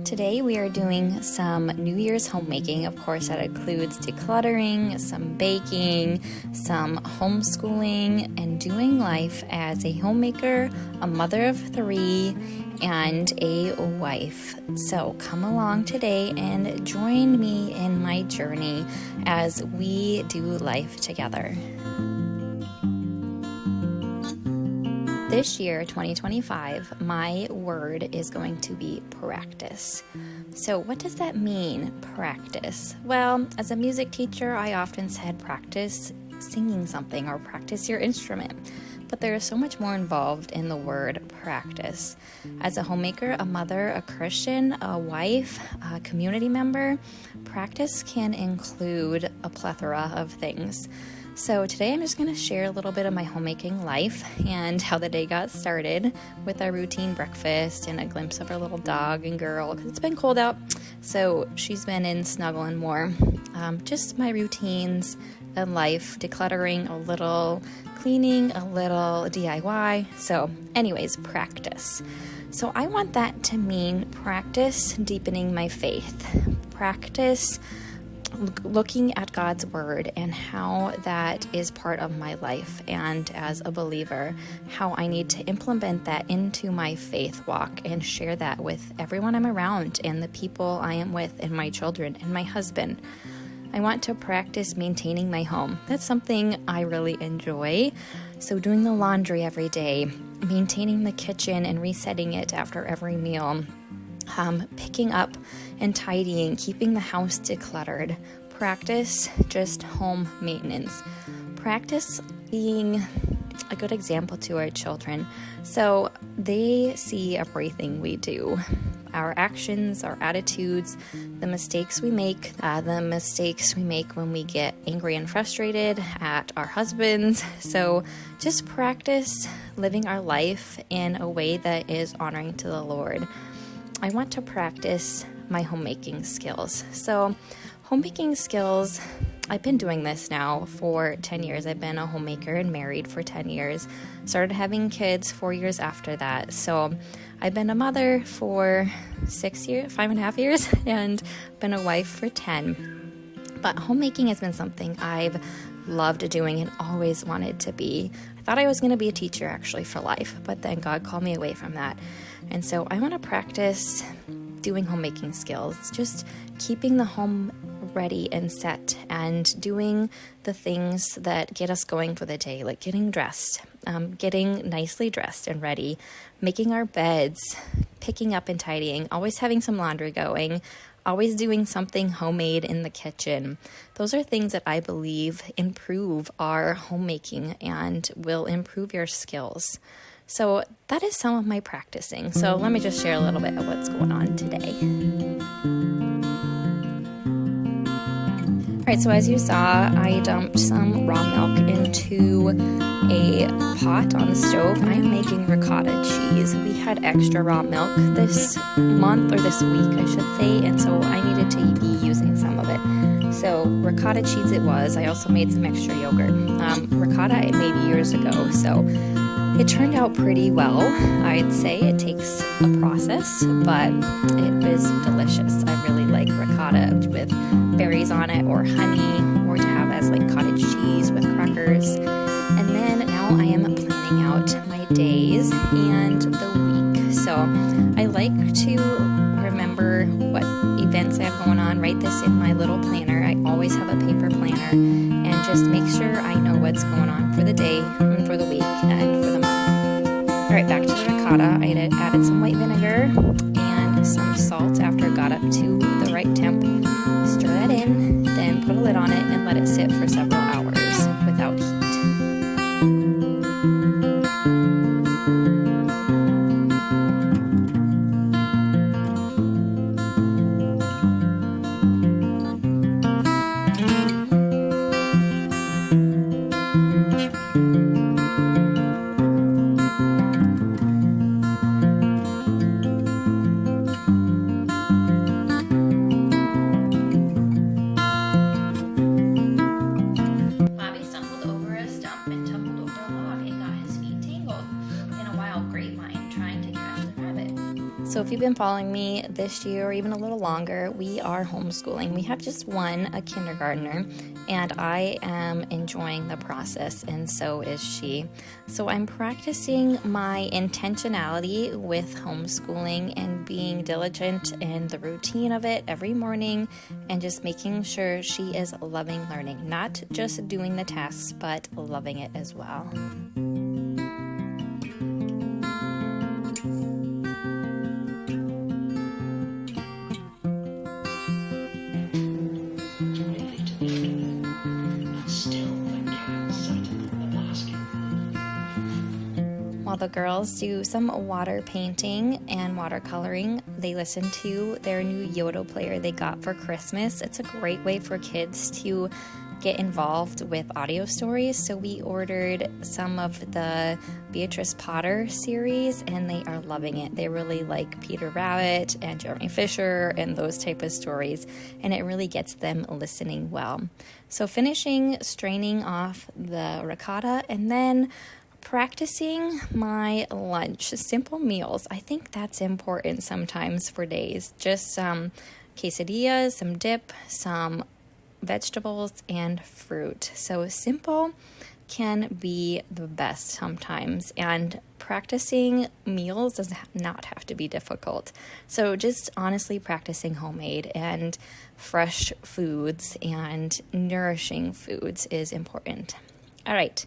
Today we are doing some New Year's homemaking. Of course, that includes decluttering, some baking, some homeschooling, and doing life as a homemaker, a mother of 3, and a wife. So come along today and join me in my journey as we do life together. This year, 2025, my word is going to be practice. So what does that mean, practice? Well, as a music teacher, I often said practice singing something or practice your instrument. But there is so much more involved in the word practice. As a homemaker, a mother, a Christian, a wife, a community member, practice can include a plethora of things. So today I'm just going to share a little bit of my homemaking life and how the day got started with our routine breakfast and a glimpse of our little dog and girl because it's been cold out. So she's been in snuggling more. Just my routines and life, decluttering a little, cleaning a little, DIY. So anyways, practice. So I want that to mean practice deepening my faith. Practice looking at God's word and how that is part of my life, and as a believer, how I need to implement that into my faith walk and share that with everyone I'm around and the people I am with and my children and my husband. I want to practice maintaining my home. That's something I really enjoy. So doing the laundry every day, maintaining the kitchen and resetting it after every meal, picking up and tidying, keeping the house decluttered. Practice just home maintenance. Practice being a good example to our children. So they see everything we do. Our actions, our attitudes, the mistakes we make when we get angry and frustrated at our husbands. So just practice living our life in a way that is honoring to the Lord. I want to practice my homemaking skills. So homemaking skills, I've been doing this now for 10 years. I've been a homemaker and married for 10 years. Started having kids 4 years after that. So I've been a mother for 5.5 years, and been a wife for 10. But homemaking has been something I've loved doing and always wanted to be. I thought I was going to be a teacher actually for life, but then God called me away from that. And so I want to practice doing homemaking skills, just keeping the home ready and set and doing the things that get us going for the day, like getting dressed, getting nicely dressed and ready, making our beds, picking up and tidying, always having some laundry going, always doing something homemade in the kitchen. Those are things that I believe improve our homemaking and will improve your skills. So that is some of my practicing. So let me just share a little bit of what's going on today. All right, so as you saw, I dumped some raw milk into a pot on the stove. I'm making ricotta cheese. We had extra raw milk this month, or this week, I should say, and so I needed to be using some of it. So ricotta cheese it was. I also made some extra yogurt. Ricotta I made years ago, so it turned out pretty well. I'd say it takes a process, but it was delicious. I really like ricotta with berries on it, or honey, or to have as like cottage cheese with crackers. And then now I am planning out my days and the week. So I like to remember what events I have going on, write this in my little planner. I always have a paper planner, and just make sure I know what's going on for the day and for the week and for the month. All right, back to the ricotta. I had added some white vinegar and some salt after it got up to the right temp. Stir that in, then put a lid on it and let it sit for several hours without heat. if you've been following me this year or even a little longer, we are homeschooling. We have just one, a kindergartner, and I am enjoying the process, and so is she. So I'm practicing my intentionality with homeschooling and being diligent in the routine of it every morning and just making sure she is loving learning, not just doing the tasks, but loving it as well. While the girls do some water painting and watercoloring, they listen to their new Yodo player they got for Christmas. It's a great way for kids to get involved with audio stories. So we ordered some of the Beatrice Potter series and they are loving it. They really like Peter Rabbit and Jeremy Fisher and those type of stories, and it really gets them listening well. So finishing straining off the ricotta and then practicing my lunch, simple meals. I think that's important sometimes for days. Just some quesadillas, some dip, some vegetables, and fruit. So simple can be the best sometimes, and practicing meals does not have to be difficult. So just honestly practicing homemade and fresh foods and nourishing foods is important. All right.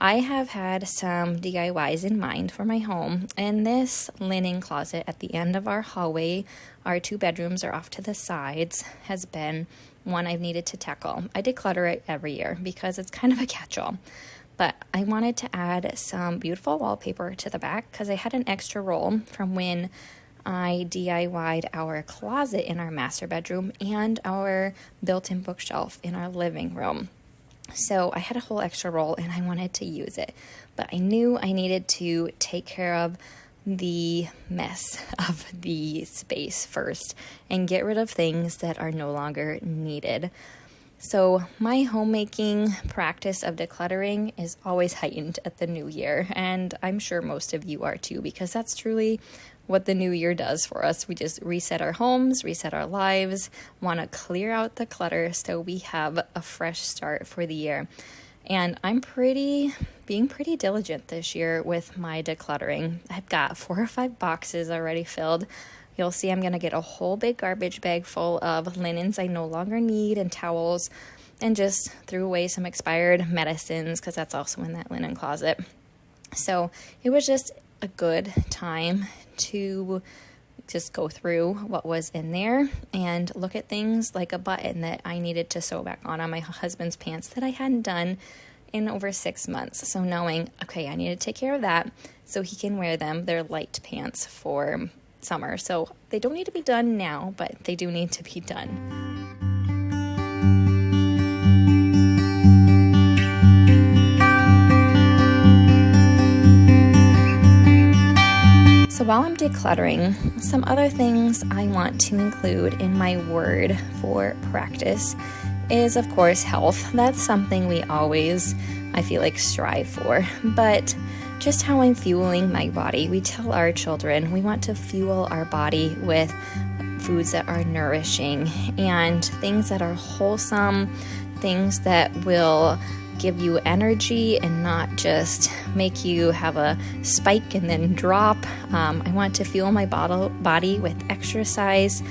I have had some DIYs in mind for my home, and this linen closet at the end of our hallway, our 2 bedrooms are off to the sides, has been one I've needed to tackle. I declutter it every year because it's kind of a catch-all, but I wanted to add some beautiful wallpaper to the back because I had an extra roll from when I DIY'd our closet in our master bedroom and our built-in bookshelf in our living room. So I had a whole extra roll and I wanted to use it, but I knew I needed to take care of the mess of the space first and get rid of things that are no longer needed. So my homemaking practice of decluttering is always heightened at the new year, and I'm sure most of you are too, because that's truly what the new year does for us. We just reset our homes, reset our lives, want to clear out the clutter so we have a fresh start for the year. And I'm being pretty diligent this year with my decluttering. I've got 4 or 5 boxes already filled. You'll see I'm going to get a whole big garbage bag full of linens I no longer need and towels, and just threw away some expired medicines because that's also in that linen closet. So it was just a good time to just go through what was in there and look at things like a button that I needed to sew back on my husband's pants that I hadn't done in over 6 months. So knowing, okay, I need to take care of that so he can wear them. They're light pants for summer. So they don't need to be done now, but they do need to be done. So while I'm decluttering, some other things I want to include in my word for practice is, of course, health. That's something we always, I feel like, strive for. But just how I'm fueling my body. We tell our children we want to fuel our body with foods that are nourishing and things that are wholesome, things that will give you energy and not just make you have a spike and then drop. I want to fuel my body with exercise.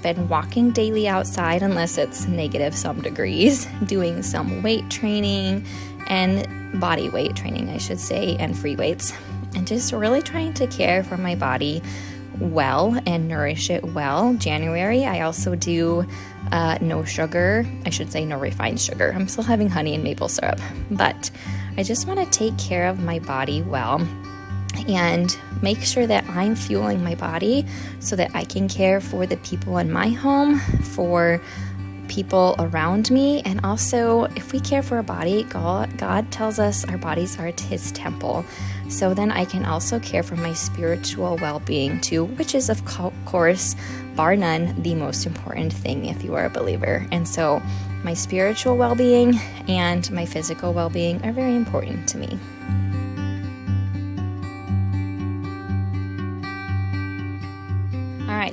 Been walking daily outside unless it's negative some degrees, doing some weight training and body weight training, I should say, and free weights, and just really trying to care for my body well and nourish it well. January, I also do no sugar, I should say no refined sugar. I'm still having honey and maple syrup, but I just want to take care of my body well and make sure that I'm fueling my body so that I can care for the people in my home, for people around me, and also if we care for our body, God tells us our bodies are His temple. So then I can also care for my spiritual well-being too, which is of course, bar none, the most important thing if you are a believer. And so my spiritual well-being and my physical well-being are very important to me.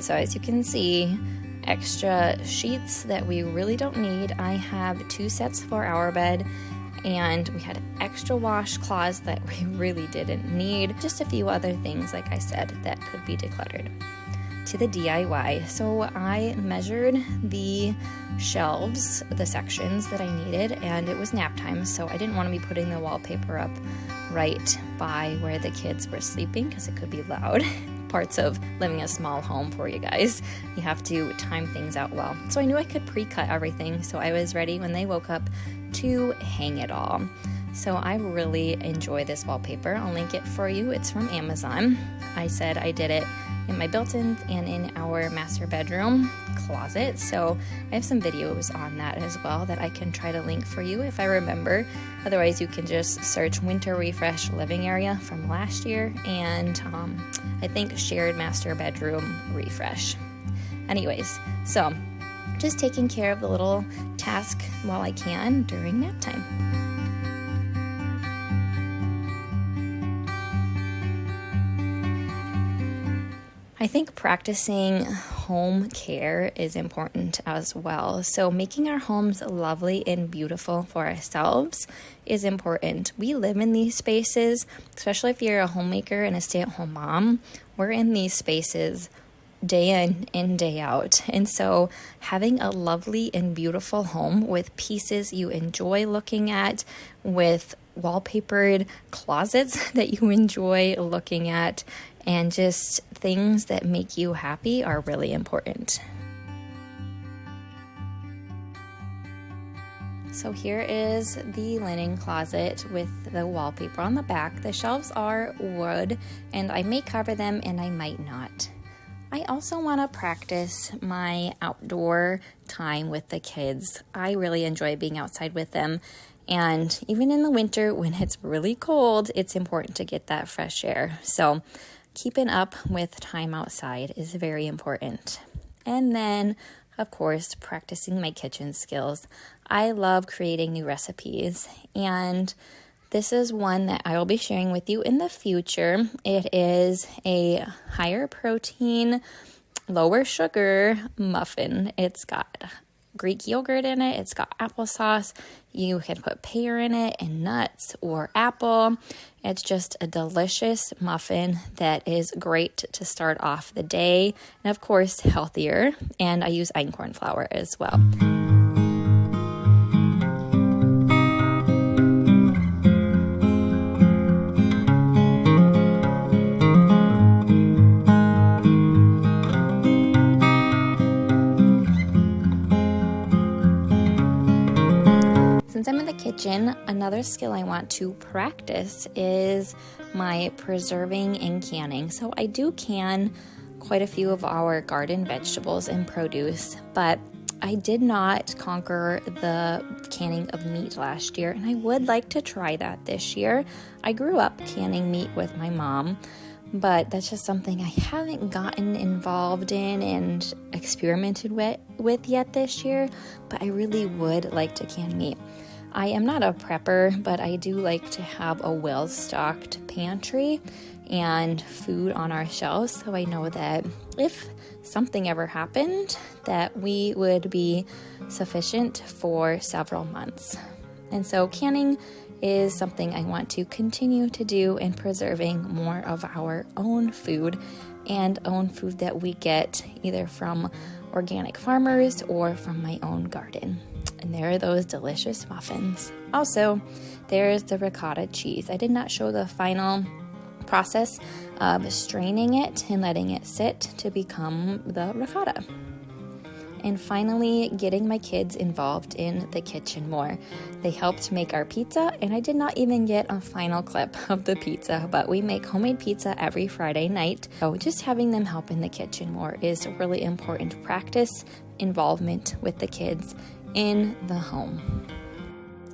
Alright, so as you can see, extra sheets that we really don't need. I have 2 sets for our bed, and we had extra washcloths that we really didn't need. Just a few other things, like I said, that could be decluttered. To the DIY. So I measured the shelves, the sections that I needed, and it was nap time, so I didn't want to be putting the wallpaper up right by where the kids were sleeping because it could be loud. Parts of living a small home for you guys. You have to time things out well. So I knew I could pre-cut everything, so I was ready when they woke up to hang it all. So I really enjoy this wallpaper. I'll link it for you. It's from Amazon. I said I did it in my built-ins and in our master bedroom closet. So I have some videos on that as well that I can try to link for you if I remember. Otherwise, you can just search Winter Refresh Living Area from last year and I think Shared Master Bedroom Refresh. Anyways, so just taking care of the little task while I can during nap time. I think practicing home care is important as well. So making our homes lovely and beautiful for ourselves is important. We live in these spaces, especially if you're a homemaker and a stay-at-home mom. We're in these spaces day in and day out. And so having a lovely and beautiful home with pieces you enjoy looking at, with wallpapered closets that you enjoy looking at, and just things that make you happy are really important. So here is the linen closet with the wallpaper on the back. The shelves are wood, and I may cover them and I might not. I also want to practice my outdoor time with the kids. I really enjoy being outside with them. And even in the winter when it's really cold, it's important to get that fresh air. So keeping up with time outside is very important. And then, of course, practicing my kitchen skills. I love creating new recipes, and this is one that I will be sharing with you in the future. It is a higher protein, lower sugar muffin. It's got Greek yogurt in it. It's got applesauce. You can put pear in it and nuts or apple. It's just a delicious muffin that is great to start off the day. And of course, healthier. And I use einkorn flour as well. Since I'm in the kitchen, another skill I want to practice is my preserving and canning. So I do can quite a few of our garden vegetables and produce, but I did not conquer the canning of meat last year, and I would like to try that this year. I grew up canning meat with my mom, but that's just something I haven't gotten involved in and experimented with yet this year, but I really would like to can meat. I am not a prepper, but I do like to have a well-stocked pantry and food on our shelves, so I know that if something ever happened, that we would be sufficient for several months. And so canning is something I want to continue to do in preserving more of our own food and own food that we get either from organic farmers or from my own garden. And there are those delicious muffins. Also, there's the ricotta cheese. I did not show the final process of straining it and letting it sit to become the ricotta. And finally, getting my kids involved in the kitchen more. They helped make our pizza, and I did not even get a final clip of the pizza, but we make homemade pizza every Friday night. So just having them help in the kitchen more is a really important practice, involvement with the kids in the home.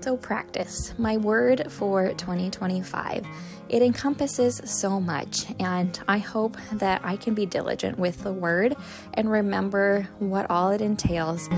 So practice, my word for 2025. It encompasses so much, and I hope that I can be diligent with the word and remember what all it entails.